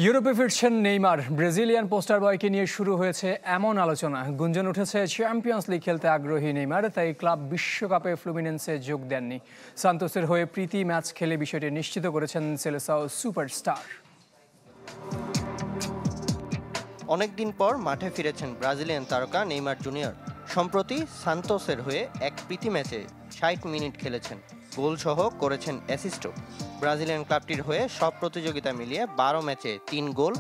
ইউরোপে ফিরছেন Neymar. Brazilian poster বয়কে নিয়ে শুরু হয়েছে এমন আলোচনা, গুঞ্জন উঠেছে চ্যাম্পিয়ন্স লিগ খেলতে আগ্রহী নেইমার, তাই ক্লাব বিশ্বকাপে ফ্লুমিনেন্সে যোগ দেননি। সান্তোসের হয়ে প্রীতি ম্যাচ খেলে বিষয়টি নিশ্চিত করেছেন সেলেসাও সুপারস্টার। অনেকদিন পর মাঠে ফিরেছেন ব্রাজিলিয়ান তারকা নেইমার জুনিয়র। সম্প্রতি সান্তোসের হয়ে এক প্রীতি ম্যাচে ৬০ মিনিট খেলেছেন, গোলসহ করেছেন অ্যাসিস্টও। ব্রাজিলিয়ান ক্লাবটির হয়ে সব প্রতিযোগিতা মিলিয়ে ১২ ম্যাচে ৩ গোল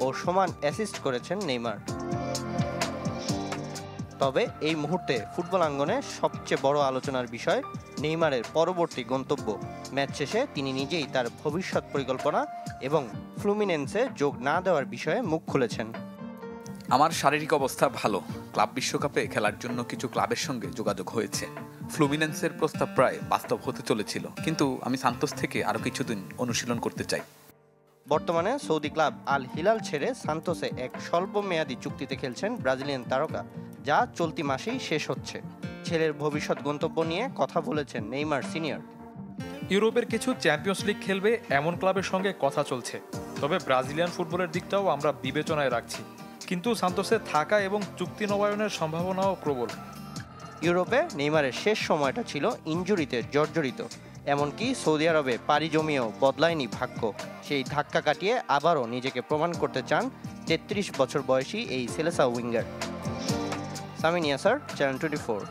ও সমান অ্যাসিস্ট করেছেন নেইমার। তবে এই মুহূর্তে ফুটবল আঙ্গনে সবচেয়ে বড় আলোচনার বিষয় নেইমারের পরবর্তী গন্তব্য। ম্যাচ শেষে তিনি নিজেই তার ভবিষ্যৎ পরিকল্পনা এবং ফ্লুমিনেন্সে যোগ না দেওয়ার বিষয়ে মুখ খুলেছেন। আমার শারীরিক অবস্থা ভালো। ক্লাব বিশ্বকাপে খেলার জন্য কিছু ক্লাবের সঙ্গে যোগাযোগ হয়েছে। ফ্লুমিনেন্সের প্রস্তাব প্রায় বাস্তব হতে চলেছিল, কিন্তু আমি সান্তোস থেকে আরও কিছুদিন অনুশীলন করতে চাই। বর্তমানে সৌদি ক্লাব আল হিলাল ছেড়ে সান্তোসে এক স্বল্পমেয়াদী চুক্তিতে খেলছেন ব্রাজিলিয়ান তারকা, যা চলতি মাসেই শেষ হচ্ছে। ছেলের ভবিষ্যৎ গন্তব্য নিয়ে কথা বলেছেন নেইমার সিনিয়র। ইউরোপের কিছু চ্যাম্পিয়ন্স লিগ খেলবে এমন ক্লাবের সঙ্গে কথা চলছে, তবে ব্রাজিলিয়ান ফুটবলের দিকটাও আমরা বিবেচনায় রাখছি। কিন্তু সান্তোসে থাকা এবং চুক্তি নবায়নের সম্ভাবনাও প্রবল। ইউরোপে নেইমারের শেষ সময়টা ছিল ইনজুরিতে জর্জরিত, এমনকি সৌদি আরবে পাড়ি জমিয়েও বদলায়নি ভাগ্য। সেই ধাক্কা কাটিয়ে আবারও নিজেকে প্রমাণ করতে চান ৩৩ বছর বয়সী এই সেলেসাও উইঙ্গার। সামিন ইয়াসার, চ্যানেল 24।